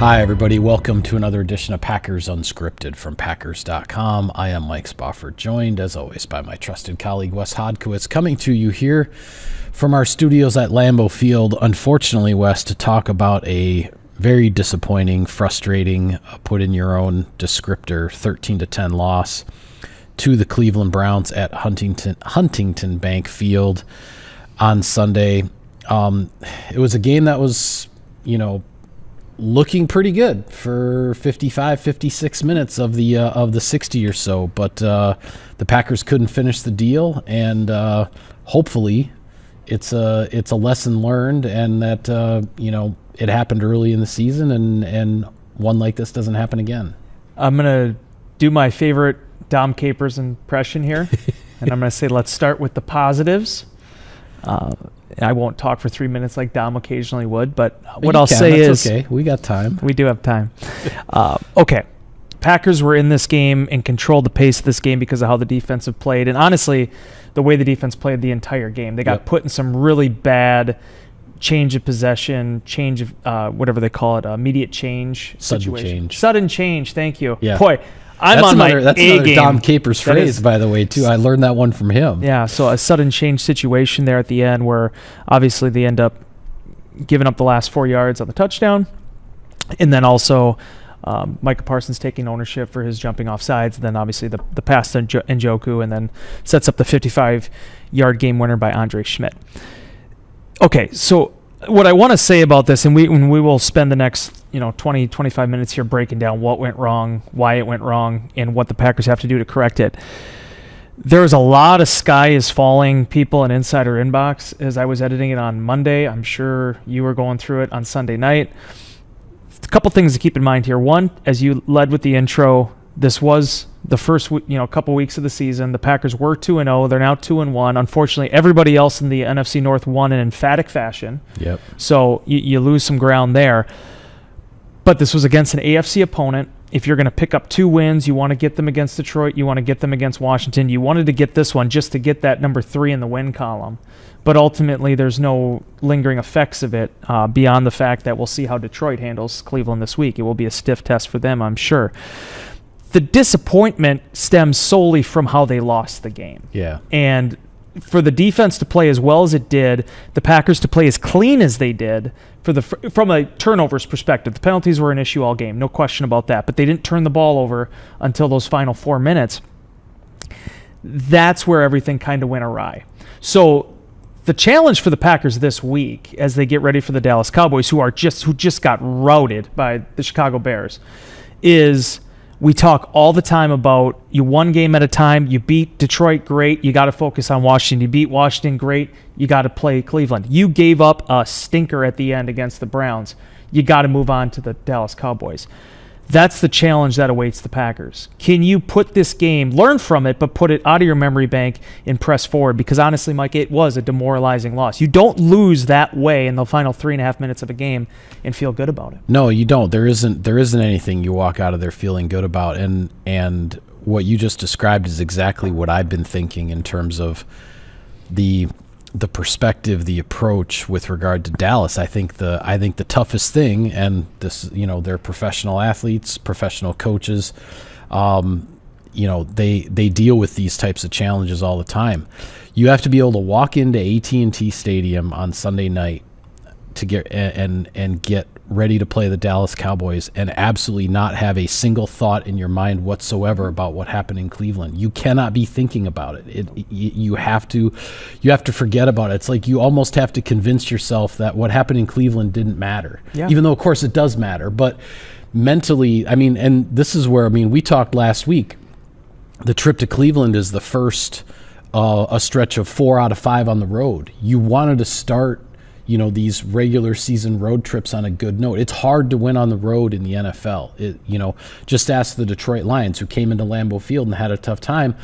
Hi, everybody. Welcome to another edition of Packers Unscripted from Packers.com. I am Mike Spofford, joined, as always, by my trusted colleague, Wes Hodkiewicz, coming to you here from our studios at Lambeau Field. Unfortunately, Wes, to talk about a very disappointing, frustrating, put in your own descriptor, 13-10 loss to the Cleveland Browns at Huntington Bank Field on Sunday. It was a game that was, looking pretty good for 55, 56 minutes of the 60 or so, but the Packers couldn't finish the deal, and hopefully it's a lesson learned, and that it happened early in the season, and one like this doesn't happen again. I'm gonna do my favorite Dom Capers impression here, and I'm gonna say let's start with the positives. I won't talk for 3 minutes like Dom occasionally would, but what I'll say is... okay. We got time. We do have time. Okay. Packers were in this game and controlled the pace of this game because of how the defense have played. And honestly, the way the defense played the entire game. They got put in some really bad change of possession, change of whatever they call it, immediate change situation. Sudden change, thank you. Yeah. Boy, that's another Dom Capers phrase, by the way, too. I learned that one from him. Yeah, so a sudden change situation there at the end where obviously they end up giving up the last 4 yards on the touchdown. And then also Micah Parsons taking ownership for his jumping off sides. And then obviously the pass to Njoku, and then sets up the 55-yard game winner by Andre Schmidt. Okay, so what I want to say about this, and we will spend the next 20, 25 minutes here breaking down what went wrong, why it went wrong, and what the Packers have to do to correct it. There's a lot of sky is falling people in Insider Inbox as I was editing it on Monday. I'm sure you were going through it on Sunday night. A couple things to keep in mind here. One, as you led with the intro, this was the first couple weeks of the season. The Packers were 2-0. They're now 2-1. Unfortunately, everybody else in the NFC North won in emphatic fashion. Yep. So you lose some ground there. But this was against an AFC opponent. If you're going to pick up 2 wins, you want to get them against Detroit. You want to get them against Washington. You wanted to get this one just to get that number 3 in the win column. But ultimately, there's no lingering effects of it beyond the fact that we'll see how Detroit handles Cleveland this week. It will be a stiff test for them, I'm sure. The disappointment stems solely from how they lost the game. Yeah. And for the defense to play as well as it did, the Packers to play as clean as they did, from a turnovers perspective, the penalties were an issue all game, no question about that. But they didn't turn the ball over until those final 4 minutes. That's where everything kind of went awry. So the challenge for the Packers this week, as they get ready for the Dallas Cowboys, who just got routed by the Chicago Bears, is we talk all the time about you one game at a time. You beat Detroit, great. You got to focus on Washington. You beat Washington, great. You got to play Cleveland. You gave up a stinker at the end against the Browns. You got to move on to the Dallas Cowboys. That's the challenge that awaits the Packers. Can you put this game, learn from it, but put it out of your memory bank and press forward? Because honestly, Mike, it was a demoralizing loss. You don't lose that way in the final 3.5 minutes of a game and feel good about it. No, you don't. There isn't anything you walk out of there feeling good about. And what you just described is exactly what I've been thinking in terms of the perspective, the approach with regard to Dallas. I think the toughest thing, and this, they're professional athletes, professional coaches, they deal with these types of challenges all the time. You have to be able to walk into AT&T Stadium on Sunday night to get and get ready to play the Dallas Cowboys and absolutely not have a single thought in your mind whatsoever about what happened in Cleveland. You cannot be thinking about it. You have to forget about it. It's like you almost have to convince yourself that what happened in Cleveland didn't matter. Yeah. Even though, of course, it does matter. But mentally, and this is where, we talked last week, the trip to Cleveland is the first a stretch of 4 out of 5 on the road. You wanted to start these regular season road trips on a good note. It's hard to win on the road in the NFL. Just ask the Detroit Lions, who came into Lambeau Field and had a tough time,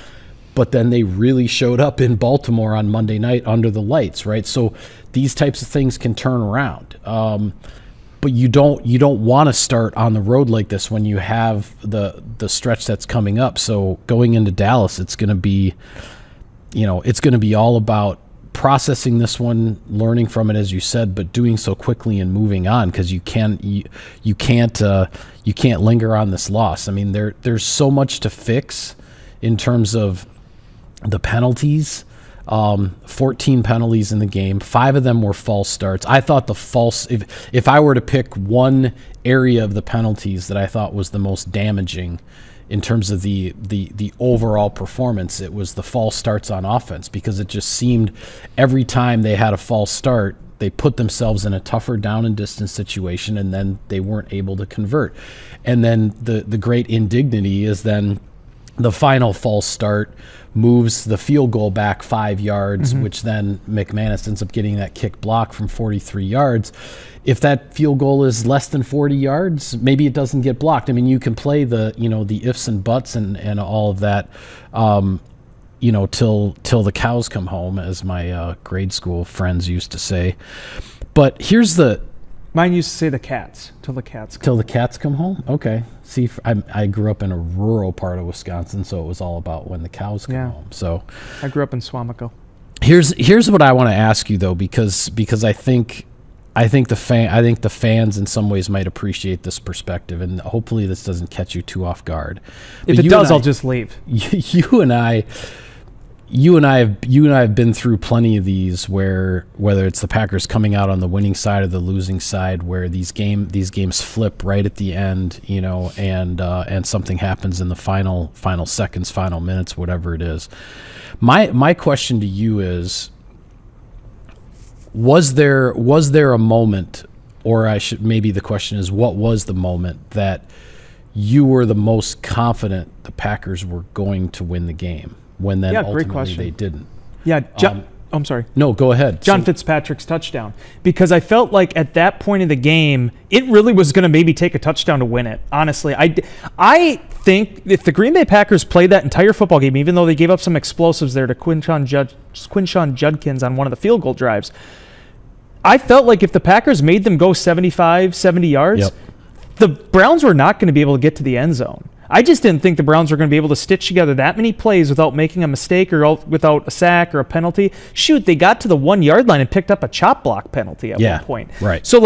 but then they really showed up in Baltimore on Monday night under the lights, right? So these types of things can turn around. But you don't want to start on the road like this when you have the stretch that's coming up. So going into Dallas, it's going to be all about processing this one, learning from it as you said, but doing so quickly and moving on, because you can't linger on this loss. I mean, there's so much to fix in terms of the penalties. 14 penalties in the game. 5 of them were false starts. I thought if I were to pick one area of the penalties that I thought was the most damaging in terms of the overall performance, it was the false starts on offense, because it just seemed every time they had a false start, they put themselves in a tougher down and distance situation, and then they weren't able to convert. And then the great indignity is then the final false start moves the field goal back 5 yards, which then McManus ends up getting that kick block from 43 yards. If that field goal is less than 40 yards, maybe it doesn't get blocked. I mean, you can play the ifs and buts and all of that, till the cows come home, as my grade school friends used to say. But here's mine used to say the cats, till the cats come home. Okay. See, I grew up in a rural part of Wisconsin, so it was all about when the cows come home. So I grew up in Swamico. Here's what I want to ask you though, because I think the fans in some ways might appreciate this perspective, and hopefully this doesn't catch you too off guard. If it does, I'll just leave. You and I have been through plenty of these, where whether it's the Packers coming out on the winning side or the losing side, where these games flip right at the end, and something happens in the final seconds, final minutes, whatever it is. My question to you is, was there a moment, or maybe the question is, what was the moment that you were the most confident the Packers were going to win the game, when then ultimately they didn't? Yeah, I'm sorry. No, go ahead. John Fitzpatrick's touchdown. Because I felt like at that point in the game, it really was going to maybe take a touchdown to win it. Honestly, I think if the Green Bay Packers played that entire football game, even though they gave up some explosives there to Quinshon Judkins on one of the field goal drives, I felt like if the Packers made them go 75, 70 yards, the Browns were not going to be able to get to the end zone. I just didn't think the Browns were going to be able to stitch together that many plays without making a mistake or without a sack or a penalty. Shoot, they got to the 1 yard line and picked up a chop block penalty at one point. Right. So,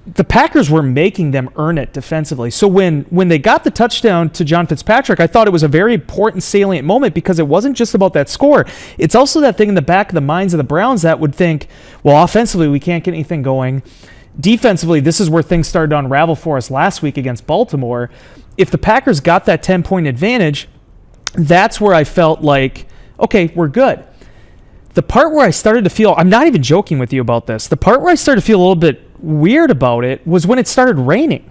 the Packers were making them earn it defensively. So when they got the touchdown to John Fitzpatrick, I thought it was a very important, salient moment, because it wasn't just about that score. It's also that thing in the back of the minds of the Browns that would think, well, offensively, we can't get anything going. Defensively, this is where things started to unravel for us last week against Baltimore. If the Packers got that 10-point advantage, that's where I felt like, okay, we're good. The part where I started to feel, I'm not even joking with you about this, the part where I started to feel a little bit weird about it was when it started raining.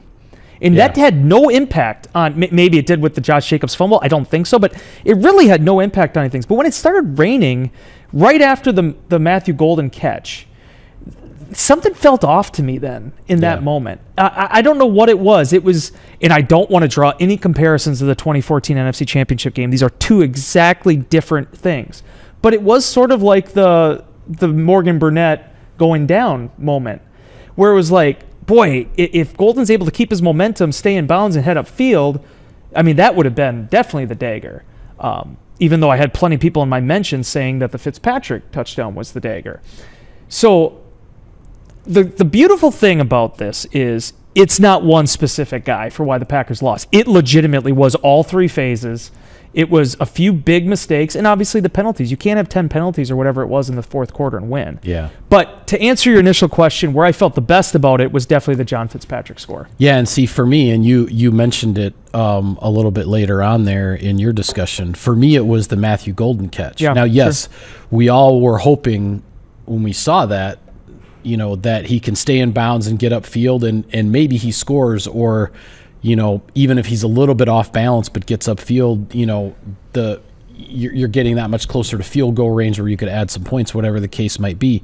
And that had no impact on, maybe it did with the Josh Jacobs fumble, I don't think so, but it really had no impact on anything. But when it started raining, right after the Matthew Golden catch, something felt off to me then in that moment. I don't know what it was. It was, and I don't want to draw any comparisons to the 2014 NFC Championship game. These are two exactly different things. But it was sort of like the Morgan Burnett going down moment, where it was like, boy, if Golden's able to keep his momentum, stay in bounds, and head upfield, I mean, that would have been definitely the dagger. Even though I had plenty of people in my mentions saying that the Fitzpatrick touchdown was the dagger. So the beautiful thing about this is it's not one specific guy for why the Packers lost. It legitimately was all three phases. It was a few big mistakes, and obviously the penalties. You can't have 10 penalties or whatever it was in the fourth quarter and win. Yeah. But to answer your initial question, where I felt the best about it was definitely the John Fitzpatrick score. Yeah, and see, for me, and you mentioned it a little bit later on there in your discussion, for me it was the Matthew Golden catch. Yeah, now, yes, we all were hoping when we saw that, that he can stay in bounds and get upfield, and maybe he scores, or even if he's a little bit off balance but gets upfield, you're getting that much closer to field goal range where you could add some points, whatever the case might be.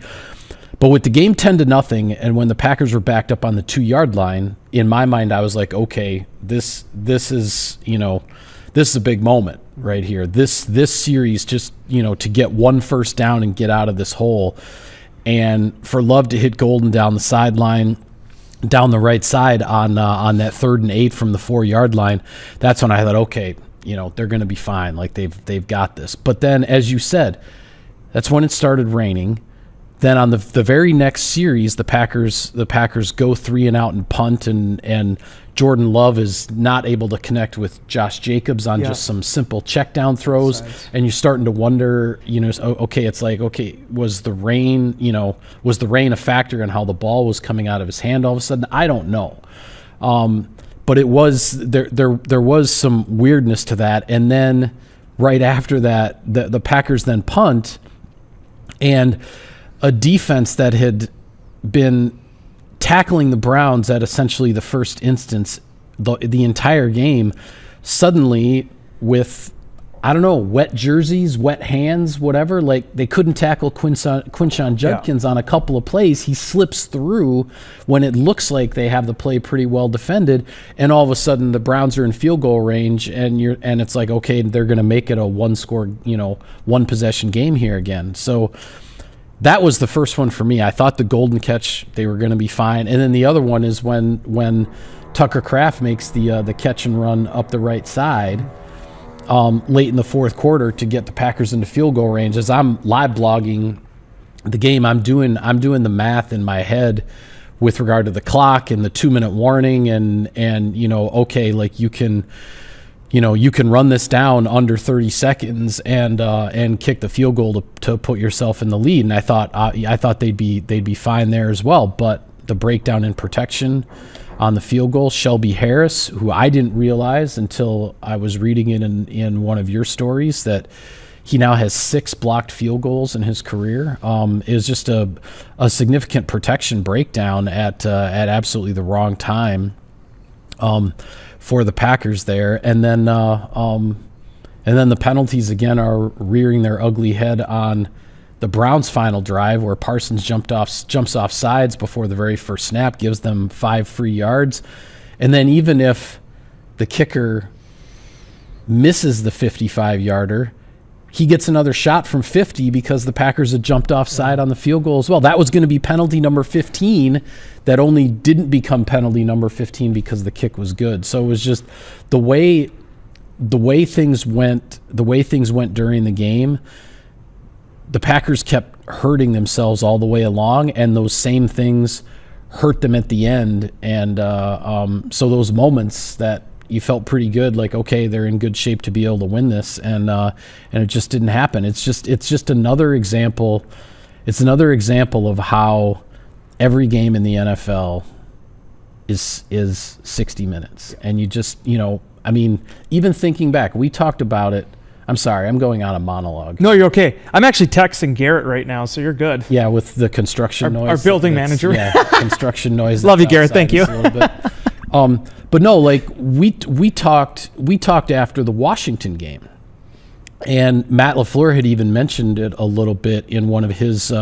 But with the game 10-0, and when the Packers were backed up on the 2-yard line, in my mind I was like, okay, this is a big moment right here. This series, just to get one first down and get out of this hole, and for Love to hit Golden down the sideline, down the right side on that 3rd and 8 from the 4-yard line, that's when I thought, okay, they're going to be fine. Like they've got this. But then, as you said, That's when it started raining. Then on the very next series, the Packers go 3 and out and punt, and Jordan Love is not able to connect with Josh Jacobs on just some simple check down throws, and you're starting to wonder, okay, it's like, okay, was the rain a factor in how the ball was coming out of his hand all of a sudden? I don't know, but it was there was some weirdness to that, and then right after that, the Packers then punt, and a defense that had been tackling the Browns at essentially the first instance the entire game, suddenly with, I don't know, wet jerseys, wet hands, whatever, like they couldn't tackle Quinshon Judkins on a couple of plays. He slips through when it looks like they have the play pretty well defended, and all of a sudden the Browns are in field goal range, and it's like, okay, they're going to make it a one-score, one-possession game here again. So that was the first one for me. I thought the golden catch, they were going to be fine. And then the other one is when Tucker Kraft makes the catch and run up the right side late in the fourth quarter to get the Packers into field goal range. As I'm live blogging the game, I'm doing the math in my head with regard to the clock and the 2-minute warning and okay, like you can run this down under 30 seconds and kick the field goal to put yourself in the lead. And I thought they'd be fine there as well. But the breakdown in protection on the field goal, Shelby Harris, who I didn't realize until I was reading it in one of your stories, that he now has 6 blocked field goals in his career, is just a significant protection breakdown at absolutely the wrong time for the Packers there. And then the penalties again are rearing their ugly head on the Browns' final drive, where Parsons jumps off sides before the very first snap, gives them 5 free yards. And then even if the kicker misses the 55-yarder, he gets another shot from 50 because the Packers had jumped offside on the field goal as well. That was going to be penalty number 15 that only didn't become penalty number 15 because the kick was good. So it was just the way things went during the game. The Packers kept hurting themselves all the way along, and those same things hurt them at the end. And so those moments that you felt pretty good, like, okay, they're in good shape to be able to win this, and it just didn't happen. It's just another example. It's another example of how every game in the NFL is 60 minutes, and you just, I mean, even thinking back, we talked about it. I'm sorry, I'm going on a monologue. No, you're okay. I'm actually texting Garrett right now, so you're good. Yeah, with the construction noise. Our building manager. Yeah, construction noise. Love you, Garrett. Thank you. A little bit. But no, like we talked after the Washington game, and Matt LaFleur had even mentioned it a little bit in one of his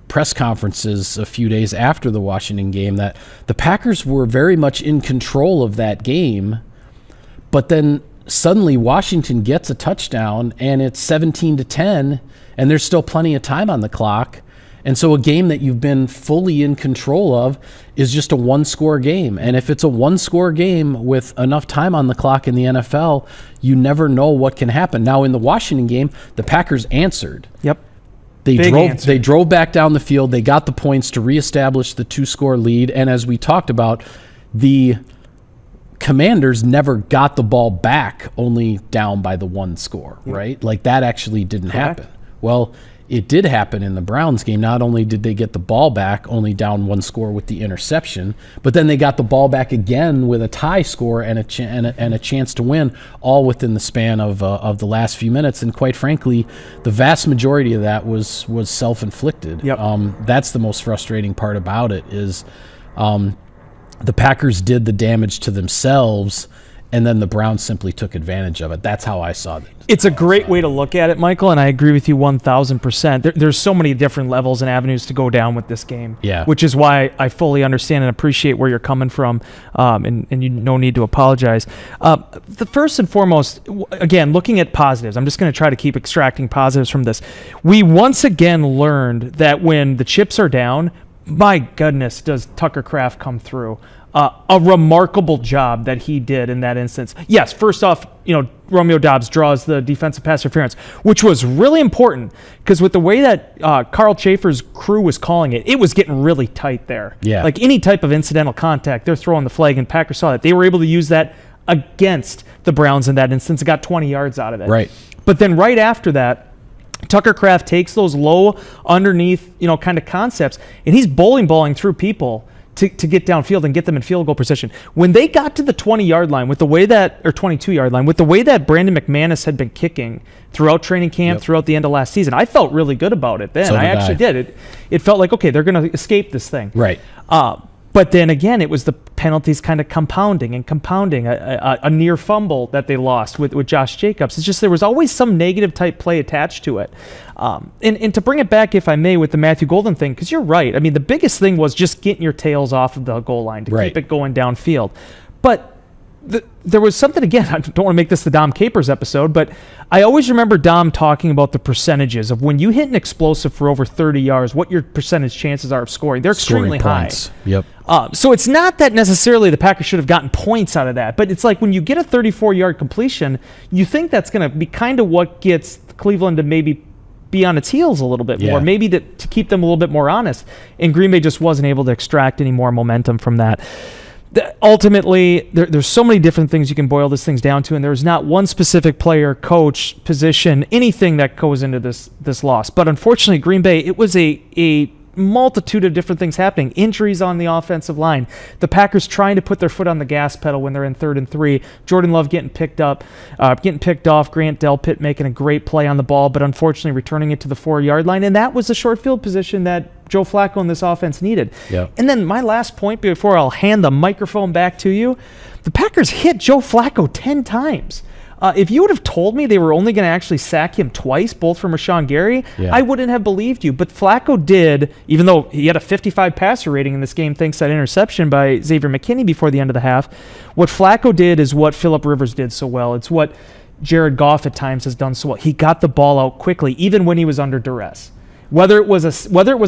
press conferences a few days after the Washington game, that the Packers were very much in control of that game, but then suddenly Washington gets a touchdown and it's 17-10, and there's still plenty of time on the clock. And so a game that you've been fully in control of is just a one-score game. And if it's a one-score game with enough time on the clock in the NFL, you never know what can happen. Now, in the Washington game, the Packers answered. Yep. They drove back down the field. They got the points to reestablish the 2-score lead. And as we talked about, the Commanders never got the ball back, only down by the 1 score, right? Like, that actually didn't happen. Well, it did happen in the Browns game. Not only did they get the ball back, only down 1 score with the interception, but then they got the ball back again with a tie score and a chance to win, all within the span of the last few minutes. And quite frankly, the vast majority of that was self-inflicted. Yep. That's the most frustrating part about it is the Packers did the damage to themselves, and then the Browns simply took advantage of it. That's how I saw it. It's a great way to look at it, Michael, and I agree with you 1,000%. There's so many different levels and avenues to go down with this game, which is why I fully understand and appreciate where you're coming from, and you no need to apologize. The first and foremost, again, looking at positives, I'm just going to try to keep extracting positives from this. We once again learned that when the chips are down, my goodness, does Tucker Kraft come through. a remarkable job that he did in that instance. Yes, first off, Romeo Doubs draws the defensive pass interference, which was really important because with the way that Carl Schaefer's crew was calling it, it was getting really tight there. Yeah. Like any type of incidental contact, they're throwing the flag, and Packers saw that. They were able to use that against the Browns in that instance and got 20 yards out of it. Right. But then right after that, Tucker Kraft takes those low underneath, kind of concepts, and he's bowling through people to get downfield and get them in field goal position. When they got to the 20-yard line with the way that, or 22-yard line, with the way that Brandon McManus had been kicking throughout training camp, throughout the end of last season, I felt really good about it then. So I actually did. It felt like, okay, they're going to escape this thing. Right. But then again, it was the penalties kind of compounding a near fumble that they lost with Josh Jacobs. It's just there was always some negative type play attached to it. And to bring it back, if I may, with the Matthew Golden thing, because you're right. I mean, the biggest thing was just getting your tails off of the goal line to keep it going downfield. But there was something, again, I don't want to make this the Dom Capers episode, but I always remember Dom talking about the percentages of when you hit an explosive for over 30 yards, what your percentage chances are of scoring. They're extremely high. Yep. So it's not that necessarily the Packers should have gotten points out of that, but it's like when you get a 34-yard completion, you think that's going to be kind of what gets Cleveland to maybe be on its heels a little bit more, maybe to keep them a little bit more honest. And Green Bay just wasn't able to extract any more momentum from that. Ultimately, there's so many different things you can boil these things down to, and there's not one specific player, coach, position, anything that goes into this loss. But unfortunately, Green Bay, it was a multitude of different things happening. Injuries on the offensive line. The Packers trying to put their foot on the gas pedal when they're in 3rd and 3. Jordan Love getting picked off. Grant Delpit making a great play on the ball, but unfortunately returning it to the 4-yard line. And that was the short field position that Joe Flacco and this offense needed. Yep. And then my last point before I'll hand the microphone back to you, the Packers hit Joe Flacco 10 times. If you would have told me they were only going to actually sack him twice, both from Rashawn Gary, I wouldn't have believed you. But Flacco did, even though he had a 55 passer rating in this game thanks to that interception by Xavier McKinney before the end of the half, what Flacco did is what Phillip Rivers did so well. It's what Jared Goff at times has done so well. He got the ball out quickly, even when he was under duress. Whether it was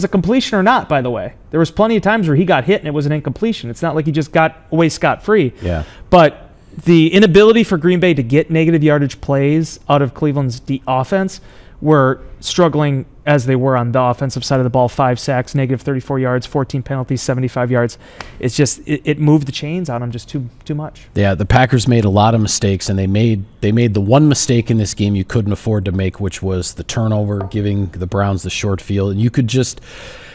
a completion or not, by the way. There was plenty of times where he got hit and it was an incompletion. It's not like he just got away scot-free. Yeah. But the inability for Green Bay to get negative yardage plays out of Cleveland's offense were struggling as they were on the offensive side of the ball. 5 sacks, negative 34 yards, 14 penalties, 75 yards. It's just it moved the chains on them just too much. Yeah, the Packers made a lot of mistakes, and they made the one mistake in this game you couldn't afford to make, which was the turnover, giving the Browns the short field. And you could just,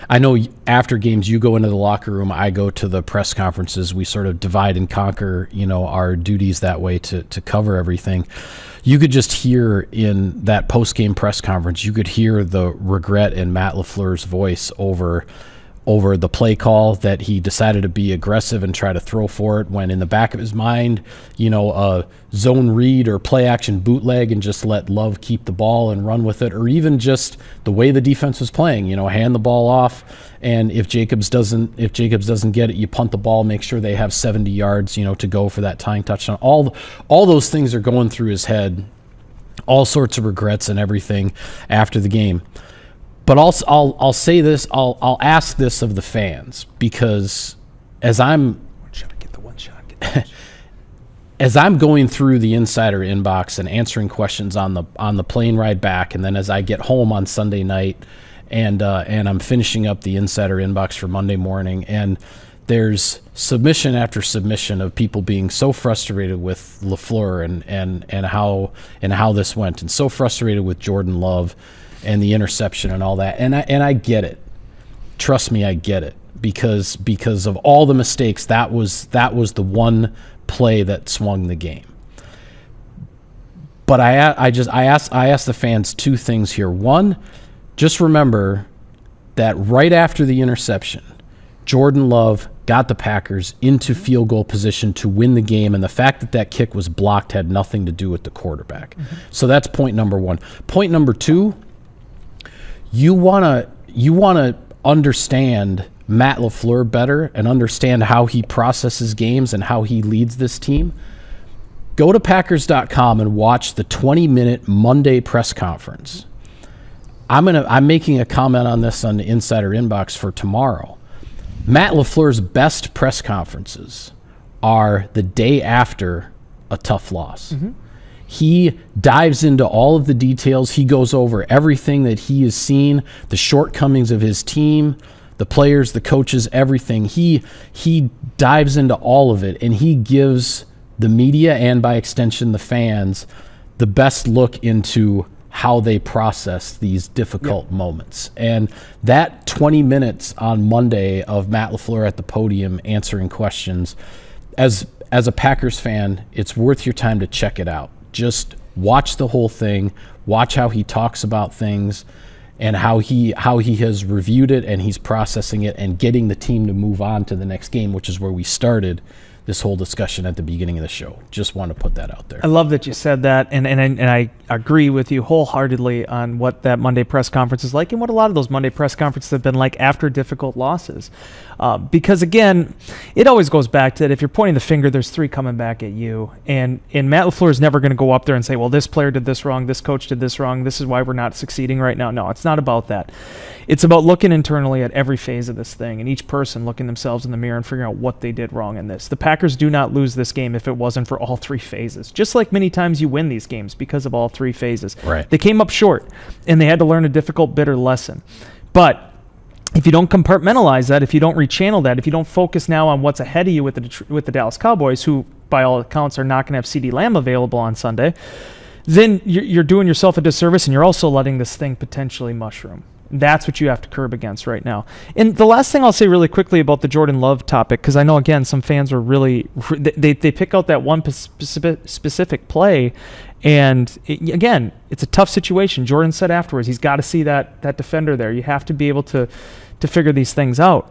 I know after games you go into the locker room, I go to the press conferences. We sort of divide and conquer, our duties that way to cover everything. You could just hear in that post-game press conference, you could hear the regret in Matt LaFleur's voice over the play call that he decided to be aggressive and try to throw for it, when in the back of his mind, a zone read or play action bootleg and just let Love keep the ball and run with it, or even just the way the defense was playing, hand the ball off, and if Jacobs doesn't get it, you punt the ball, make sure they have 70 yards, to go for that tying touchdown. All those things are going through his head, all sorts of regrets and everything after the game. But also, I'll say this. I'll ask this of the fans, because as I'm as I'm going through the insider inbox and answering questions on the plane ride back, and then as I get home on Sunday night, and I'm finishing up the insider inbox for Monday morning, and there's submission after submission of people being so frustrated with LaFleur and how this went, and so frustrated with Jordan Love and the interception and all that. And I get it. Trust me, I get it. Because of all the mistakes, that was the one play that swung the game. But I asked the fans 2 things here. One, just remember that right after the interception, Jordan Love got the Packers into field goal position to win the game, and the fact that kick was blocked had nothing to do with the quarterback. Mm-hmm. So that's point number 1. Point number 2, you wanna understand Matt LaFleur better and understand how he processes games and how he leads this team. Go to Packers.com and watch the 20-minute Monday press conference. I'm making a comment on this on the Insider Inbox for tomorrow. Matt LaFleur's best press conferences are the day after a tough loss. Mm-hmm. He dives into all of the details. He goes over everything that he has seen, the shortcomings of his team, the players, the coaches, everything. He dives into all of it, and he gives the media and by extension the fans the best look into how they process these difficult moments. And that 20 minutes on Monday of Matt LaFleur at the podium answering questions, as a Packers fan, it's worth your time to check it out. Just watch the whole thing, watch how he talks about things and how he has reviewed it and he's processing it and getting the team to move on to the next game, which is where we started this whole discussion at the beginning of the show. Just want to put that out there. I love that you said that, and I agree with you wholeheartedly on what that Monday press conference is like and what a lot of those Monday press conferences have been like after difficult losses. Because, again, it always goes back to that if you're pointing the finger, there's three coming back at you. And Matt LaFleur is never going to go up there and say, well, this player did this wrong, this coach did this wrong, this is why we're not succeeding right now. No, it's not about that. It's about looking internally at every phase of this thing and each person looking themselves in the mirror and figuring out what they did wrong in this. The Packers do not lose this game if it wasn't for all three phases. Just like many times you win these games because of all three phases. Right. They came up short, and they had to learn a difficult, bitter lesson. But if you don't compartmentalize that, if you don't rechannel that, if you don't focus now on what's ahead of you with the Dallas Cowboys, who by all accounts are not going to have CeeDee Lamb available on Sunday, then you're doing yourself a disservice, and you're also letting this thing potentially mushroom. That's what you have to curb against right now. And the last thing I'll say really quickly about the Jordan Love topic, because I know, again, some fans were really they pick out that one specific play, and again, it's a tough situation. Jordan said afterwards he's got to see that defender there. You have to be able to figure these things out.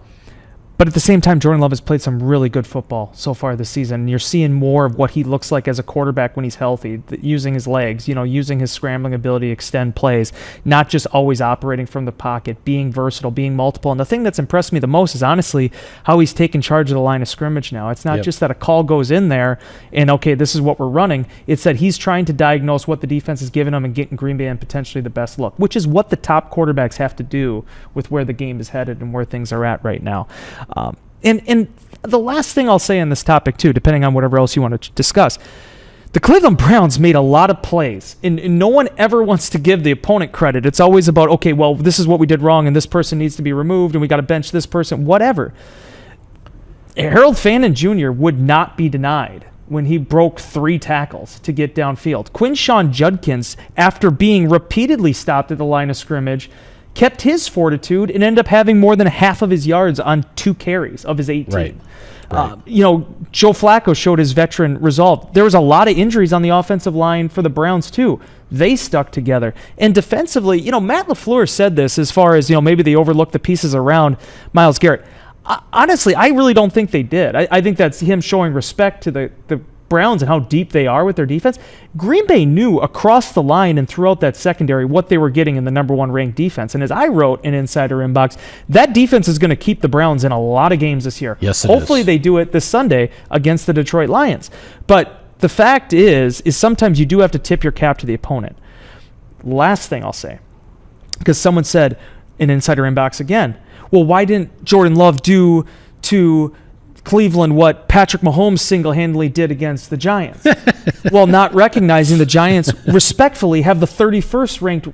But at the same time, Jordan Love has played some really good football so far this season. And you're seeing more of what he looks like as a quarterback when he's healthy, using his legs, using his scrambling ability to extend plays, not just always operating from the pocket, being versatile, being multiple. And the thing that's impressed me the most is honestly how he's taken charge of the line of scrimmage now. It's not just that a call goes in there and, okay, this is what we're running. It's that he's trying to diagnose what the defense is giving him and getting Green Bay in potentially the best look, which is what the top quarterbacks have to do with where the game is headed and where things are at right now. And the last thing I'll say on this topic, too, depending on whatever else you want to discuss, the Cleveland Browns made a lot of plays, and no one ever wants to give the opponent credit. It's always about, okay, well, this is what we did wrong, and this person needs to be removed, and we got to bench this person, whatever. Harold Fannin Jr. would not be denied when he broke 3 tackles to get downfield. Quinshon Judkins, after being repeatedly stopped at the line of scrimmage, kept right. his fortitude and ended up having more than half of his yards on 2 carries of his 18. Right. Joe Flacco showed his veteran resolve. There was a lot of injuries on the offensive line for the Browns too. They stuck together. And defensively, Matt LaFleur said this as far as, maybe they overlooked the pieces around Myles Garrett. Honestly, I really don't think they did. I think that's him showing respect to the Browns and how deep they are with their defense. Green Bay knew across the line and throughout that secondary what they were getting in the number 1 ranked defense. And as I wrote in Insider Inbox, that defense is going to keep the Browns in a lot of games this year. Yes, Hopefully they do it this Sunday against the Detroit Lions. But the fact is sometimes you do have to tip your cap to the opponent. Last thing I'll say, because someone said in Insider Inbox again, well, why didn't Jordan Love do to Cleveland what Patrick Mahomes single-handedly did against the Giants? Well, not recognizing the Giants respectfully have the 31st ranked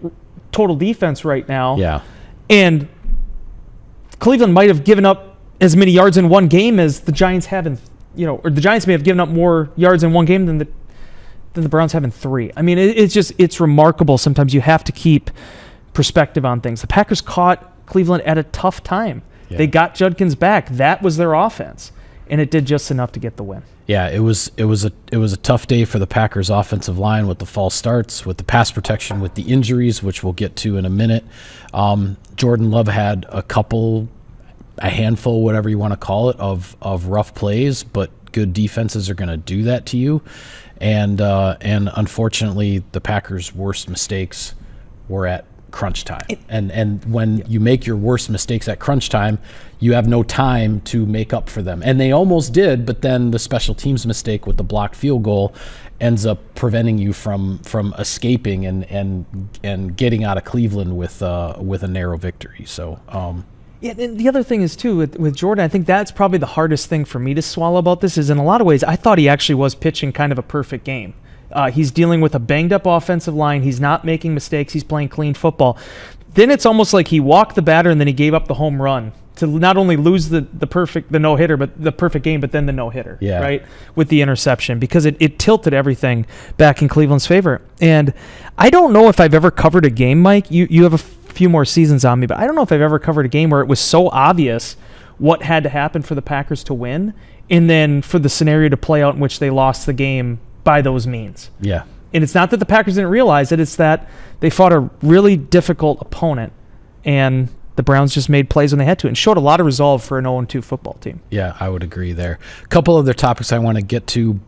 total defense right now. Yeah. And Cleveland might have given up as many yards in one game as the Giants have in, or the Giants may have given up more yards in one game than the Browns have in 3. I mean, it's remarkable. Sometimes you have to keep perspective on things. The Packers caught Cleveland at a tough time. Yeah. They got Judkins back. That was their offense, and it did just enough to get the win. Yeah, it was a tough day for the Packers offensive line with the false starts, with the pass protection, with the injuries, which we'll get to in a minute. Jordan Love had a handful, whatever you want to call it, of rough plays, but good defenses are going to do that to you. And unfortunately, the Packers' worst mistakes were at crunch time. And when you make your worst mistakes at crunch time, you have no time to make up for them. And they almost did, but then the special teams mistake with the blocked field goal ends up preventing you from escaping and getting out of Cleveland with a narrow victory. So Yeah, and the other thing is, too, with Jordan, I think that's probably the hardest thing for me to swallow about this is in a lot of ways, I thought he actually was pitching kind of a perfect game. He's dealing with a banged-up offensive line. He's not making mistakes. He's playing clean football. Then it's almost like he walked the batter and then he gave up the home run to not only lose the no-hitter, but the perfect game, but then the no-hitter, right, with the interception, because it tilted everything back in Cleveland's favor. And I don't know if I've ever covered a game, Mike. You have a few more seasons on me, but I don't know if I've ever covered a game where it was so obvious what had to happen for the Packers to win, and then for the scenario to play out in which they lost the game by those means. Yeah. And it's not that the Packers didn't realize it, it's that they fought a really difficult opponent, and the Browns just made plays when they had to and showed a lot of resolve for an 0-2 football team. Yeah, I would agree there. A couple other topics I want to get to,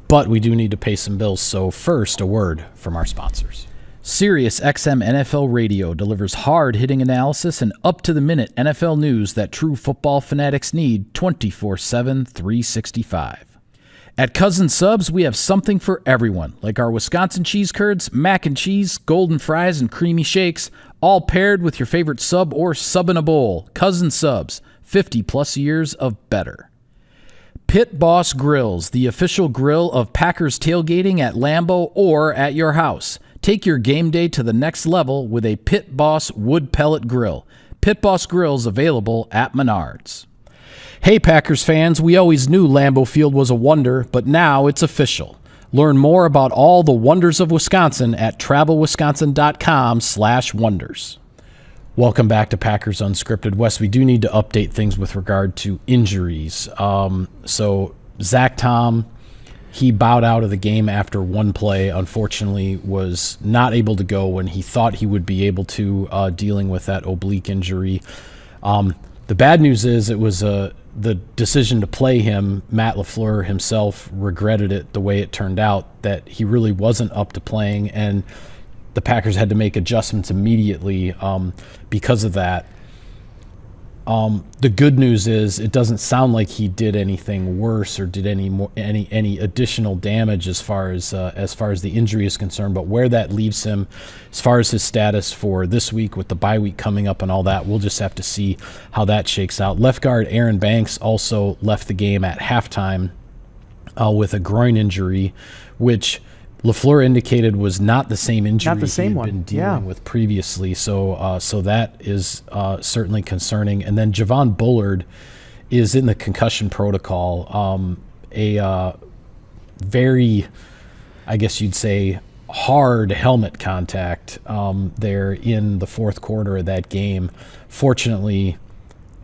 but we do need to pay some bills. So first, a word from our sponsors. Sirius XM NFL Radio delivers hard-hitting analysis and up-to-the-minute NFL news that true football fanatics need 24/7, 365. At Cousin Subs, we have something for everyone, like our Wisconsin cheese curds, mac and cheese, golden fries, and creamy shakes, all paired with your favorite sub or sub in a bowl. Cousin Subs, 50-plus years of better. Pit Boss Grills, the official grill of Packers tailgating at Lambeau or at your house. Take your game day to the next level with a Pit Boss wood pellet grill. Pit Boss Grills available at Menards. Hey Packers fans, we always knew Lambeau Field was a wonder, but now it's official. Learn more about all the wonders of Wisconsin at travelwisconsin.com/wonders. Welcome back to Packers Unscripted. Wes, we do need to update things with regard to injuries. So Zach Tom, he bowed out of the game after one play. Unfortunately, was not able to go when he thought he would be able to, dealing with that oblique injury. The bad news is it was the decision to play him. Matt LaFleur himself regretted it the way it turned out, that he really wasn't up to playing, and the Packers had to make adjustments immediately because of that. The good news is it doesn't sound like he did anything worse or did any additional damage as far as the injury is concerned. But where that leaves him, as far as his status for this week with the bye week coming up and all that, we'll just have to see how that shakes out. Left guard Aaron Banks also left the game at halftime with a groin injury, which LaFleur indicated was not the same injury he had been dealing with previously. So that is certainly concerning. And then Javon Bullard is in the concussion protocol. A very, I guess you'd say, hard helmet contact there in the fourth quarter of that game. Fortunately,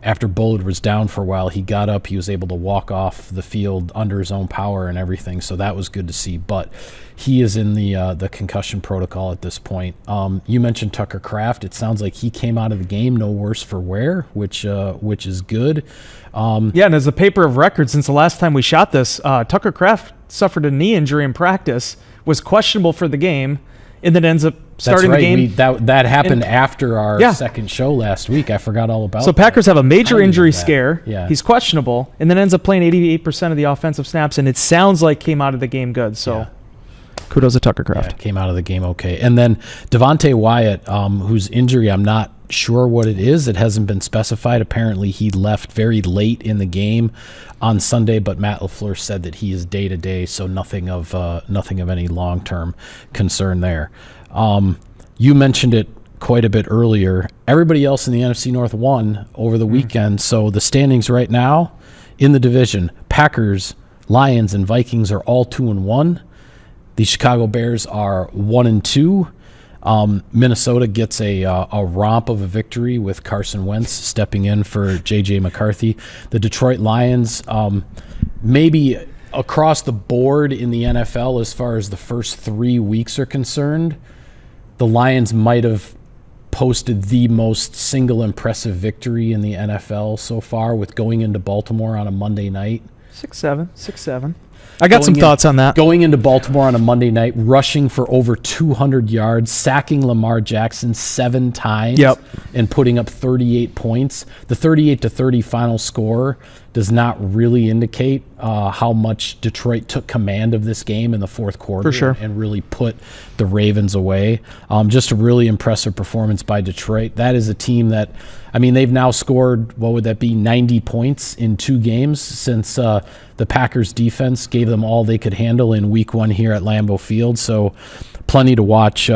after Bullard was down for a while, he got up. He was able to walk off the field under his own power and everything, so that was good to see. But he is in the concussion protocol at this point. You mentioned Tucker Kraft. It sounds like he came out of the game no worse for wear, which is good. Yeah, and as a paper of record, since the last time we shot this, Tucker Kraft suffered a knee injury in practice, was questionable for the game, and then ends up starting the game. That happened after our second show last week. I forgot all about So that. Packers have a major injury scare. Yeah. He's questionable, and then ends up playing 88% of the offensive snaps, and it sounds like came out of the game good. So kudos to Tucker Kraft. Yeah, came out of the game okay. And then Devontae Wyatt, whose injury I'm not sure what it is. It hasn't been specified. Apparently he left very late in the game on Sunday, but Matt LaFleur said that he is day-to-day, so nothing of any long-term concern there. You mentioned it quite a bit earlier. Everybody else in the NFC North won over the weekend, so the standings right now in the division, Packers, Lions, and Vikings are all 2-1. The Chicago Bears are 1-2. Minnesota gets a romp of a victory with Carson Wentz stepping in for J.J. McCarthy. The Detroit Lions, maybe across the board in the NFL as far as the first 3 weeks are concerned, the Lions might have posted the most single impressive victory in the NFL so far with going into Baltimore on a Monday night. 6-7. I got some thoughts on that. Going into Baltimore on a Monday night, rushing for over 200 yards, sacking Lamar Jackson 7 times, and putting up 38 points. The 38-30 final score does not really indicate how much Detroit took command of this game in the fourth quarter. For sure. And really put the Ravens away. Just a really impressive performance by Detroit. That is a team that, I mean, they've now scored, what would that be, 90 points in 2 games since the Packers defense gave them all they could handle in week 1 here at Lambeau Field. So plenty to watch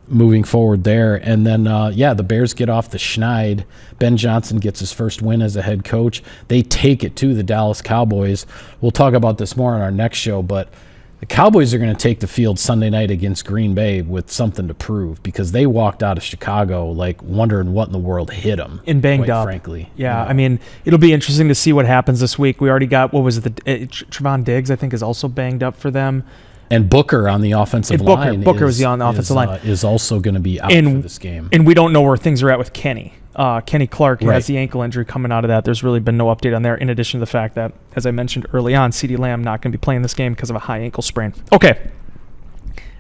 moving forward there. And then, the Bears get off the schneid. Ben Johnson gets his first win as a head coach. They take it to the Dallas Cowboys. We'll talk about this more on our next show, but the Cowboys are going to take the field Sunday night against Green Bay with something to prove, because they walked out of Chicago like wondering what in the world hit them. And banged up. Frankly. Yeah, I mean, it'll be interesting to see what happens this week. We already got, Trevon Diggs, I think, is also banged up for them. And Booker on the offensive line. Booker was on the offensive line. Is also going to be out for this game. And we don't know where things are at with Kenny. Kenny Clark has the ankle injury coming out of that. There's really been no update on there, in addition to the fact that, as I mentioned early on, CeeDee Lamb not going to be playing this game because of a high ankle sprain. Okay.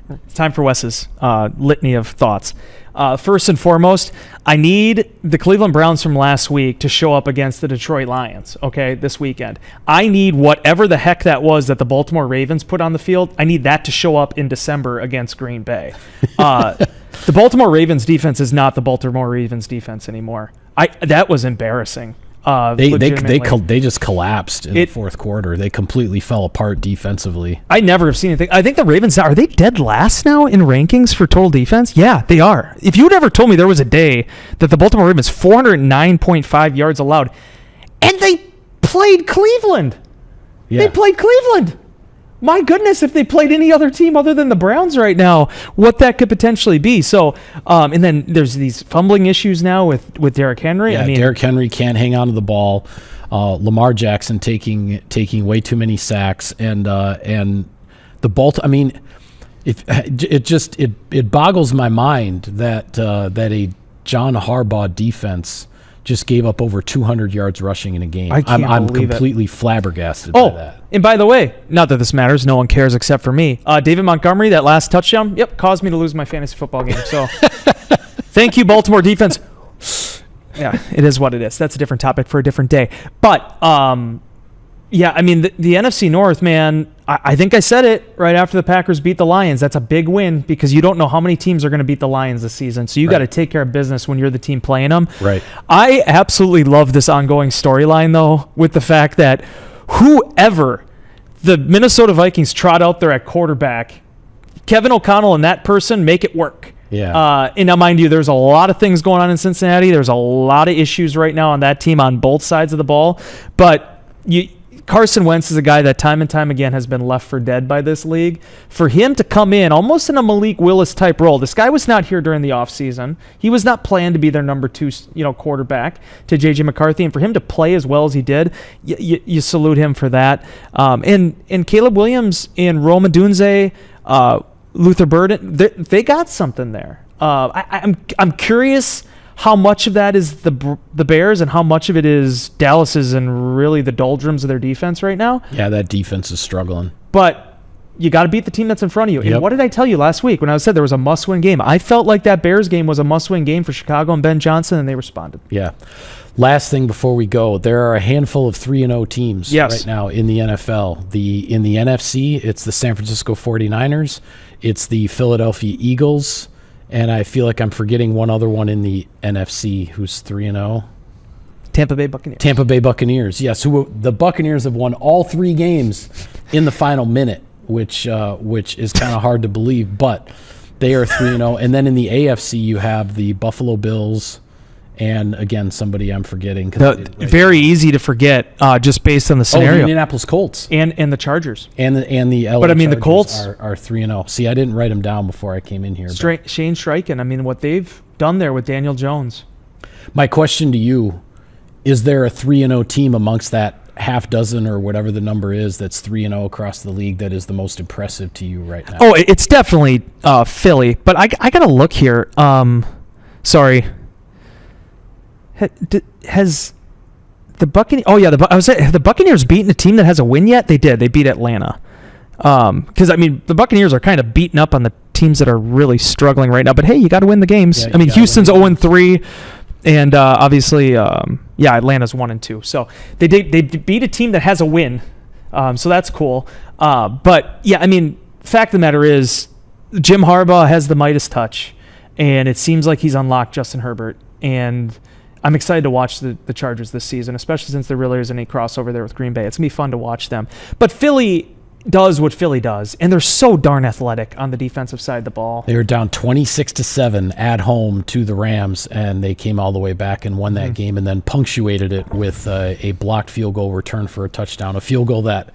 It's time for Wes's litany of thoughts. First and foremost, I need the Cleveland Browns from last week to show up against the Detroit Lions, this weekend. I need whatever the heck that was that the Baltimore Ravens put on the field, I need that to show up in December against Green Bay. The Baltimore Ravens defense is not the Baltimore Ravens defense anymore. That was embarrassing. They just collapsed in the fourth quarter. They completely fell apart defensively. I never have seen anything. I think the Ravens, are they dead last now in rankings for total defense? Yeah, they are. If you had ever told me there was a day that the Baltimore Ravens 409.5 yards allowed, and they played Cleveland. Yeah. They played Cleveland. My goodness, if they played any other team other than the Browns right now, what that could potentially be. So, and then there's these fumbling issues now with Derrick Henry. Yeah, Derrick Henry can't hang on to the ball. Lamar Jackson taking way too many sacks, and the Baltimore. I mean, it boggles my mind that a John Harbaugh defense just gave up over 200 yards rushing in a game. I'm completely flabbergasted by that. And by the way, not that this matters, no one cares except for me. David Montgomery, that last touchdown, caused me to lose my fantasy football game. So thank you, Baltimore defense. Yeah, it is what it is. That's a different topic for a different day. But yeah, I mean, the NFC North, man, I think I said it right after the Packers beat the Lions. That's a big win, because you don't know how many teams are going to beat the Lions this season. So you got to take care of business when you're the team playing them. Right. I absolutely love this ongoing storyline, though, with the fact that whoever the Minnesota Vikings trot out there at quarterback, Kevin O'Connell and that person make it work. Yeah. And now, mind you, there's a lot of things going on in Cincinnati. There's a lot of issues right now on that team on both sides of the ball. But Carson Wentz is a guy that time and time again has been left for dead by this league. For him to come in almost in a Malik Willis type role, this guy was not here during the offseason. He was not planned to be their number 2, quarterback to J.J. McCarthy. And for him to play as well as he did, you salute him for that. And Caleb Williams and Rome Odunze, Luther Burden, they got something there. I'm curious how much of that is the Bears and how much of it is Dallas's and really the doldrums of their defense right now. Yeah, that defense is struggling. But you got to beat the team that's in front of you. And what did I tell you last week when I said there was a must-win game? I felt like that Bears game was a must-win game for Chicago and Ben Johnson, and they responded. Yeah. Last thing before we go, there are a handful of 3-0 teams right now in the NFL. In the NFC, it's the San Francisco 49ers. It's the Philadelphia Eagles. And I feel like I'm forgetting one other one in the NFC who's 3-0. Tampa Bay Buccaneers. Tampa Bay Buccaneers, yes. The Buccaneers have won all 3 games in the final minute, which is kind of hard to believe, but they are 3-0. And then in the AFC, you have the Buffalo Bills and, again, somebody I'm forgetting. Very easy to forget just based on the scenario. The Indianapolis Colts. And the Chargers. And the LA But, I mean, Chargers the Colts are 3-0. See, I didn't write them down before I came in here. Shane Steichen, I mean, what they've done there with Daniel Jones. My question to you, is there a 3-0 team amongst that half dozen or whatever the number is that's 3-0 across the league that is the most impressive to you right now? Oh, it's definitely Philly. But I got to look here. Sorry. Has the Buccaneers? Oh yeah, have the Buccaneers beaten a team that has a win yet? They did. They beat Atlanta. Because, I mean, the Buccaneers are kind of beating up on the teams that are really struggling right now. But, hey, you got to win the games. Yeah, I mean, Houston's 0-3. And obviously, Atlanta's 1-2. So they beat a team that has a win. So that's cool. But, yeah, I mean, fact of the matter is Jim Harbaugh has the Midas touch. And it seems like he's unlocked Justin Herbert. And I'm excited to watch the Chargers this season, especially since there really isn't any crossover there with Green Bay. It's going to be fun to watch them. But Philly does what Philly does, and they're so darn athletic on the defensive side of the ball. They were down 26-7 at home to the Rams, and they came all the way back and won that game and then punctuated it with a blocked field goal return for a touchdown, a field goal that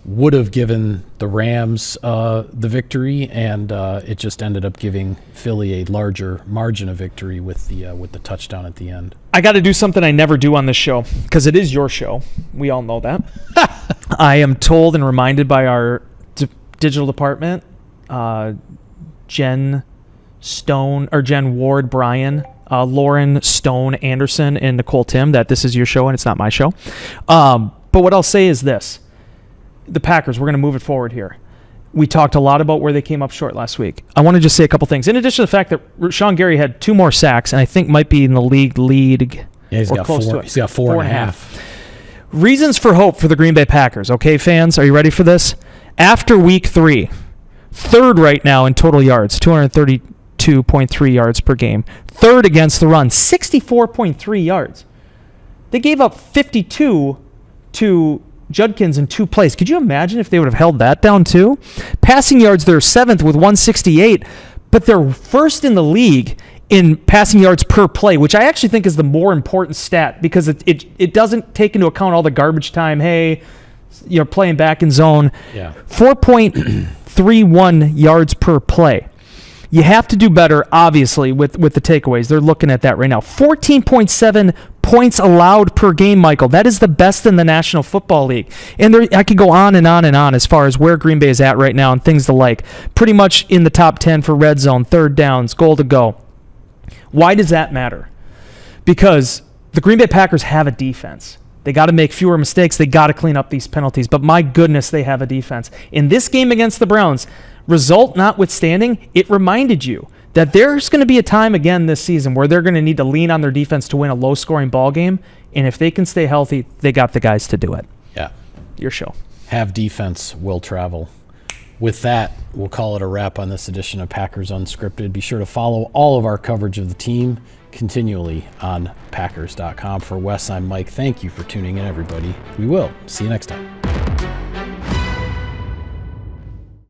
would have given the Rams the victory, and it just ended up giving Philly a larger margin of victory with the touchdown at the end. I got to do something I never do on this show because it is your show. We all know that. I am told and reminded by our digital department, Jen Ward Bryan, Lauren Stone Anderson, and Nicole Tim, that this is your show and it's not my show. But what I'll say is this. The Packers, we're going to move it forward here. We talked a lot about where they came up short last week. I want to just say a couple things. In addition to the fact that Rashawn Gary had 2 more sacks, and I think might be in the league lead. Yeah, he's got close four. To it. He's got 4.5. Reasons for hope for the Green Bay Packers. Okay, fans, are you ready for this? After week 3, third right now in total yards, 232.3 yards per game. Third against the run, 64.3 yards. They gave up 52 to Judkins in 2 plays. Could you imagine if they would have held that down too? Passing yards, they're 7th with 168, but they're first in the league in passing yards per play, which I actually think is the more important stat because it doesn't take into account all the garbage time. Hey, you're playing back in zone. Yeah. 4.31 yards per play. You have to do better, obviously, with the takeaways. They're looking at that right now. 14.7 points allowed per game, Michael. That is the best in the National Football League. And I could go on and on and on as far as where Green Bay is at right now and things to like. Pretty much in the top 10 for red zone, third downs, goal to go. Why does that matter? Because the Green Bay Packers have a defense. They got to make fewer mistakes. They got to clean up these penalties. But my goodness, they have a defense. In this game against the Browns, result notwithstanding, it reminded you that there's going to be a time again this season where they're going to need to lean on their defense to win a low-scoring ball game. And if they can stay healthy, they got the guys to do it. Yeah. Your show. Have defense, will travel. With that, we'll call it a wrap on this edition of Packers Unscripted. Be sure to follow all of our coverage of the team continually on Packers.com. For Wes, I'm Mike. Thank you for tuning in, everybody. We will see you next time.